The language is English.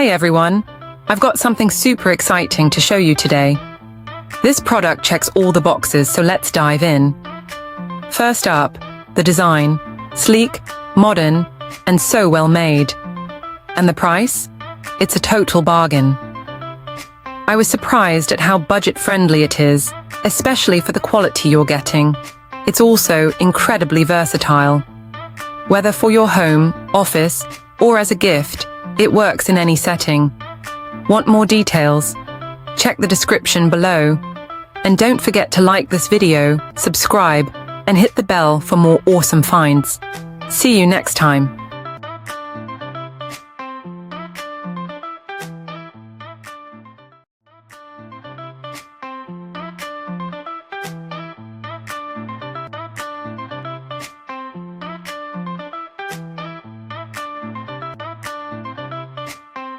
Hey everyone, I've got something super exciting to show you today. This product checks all the boxes, so let's dive in. First up, the design. Sleek, modern, and so well made. And the price? It's a total bargain. I was surprised at how budget-friendly it is, especially for the quality you're getting. It's also incredibly versatile. Whether for your home, office, or as a gift, it works in any setting. Want more details? Check the description below. And don't forget to like this video, subscribe, and hit the bell for more awesome finds. See you next time.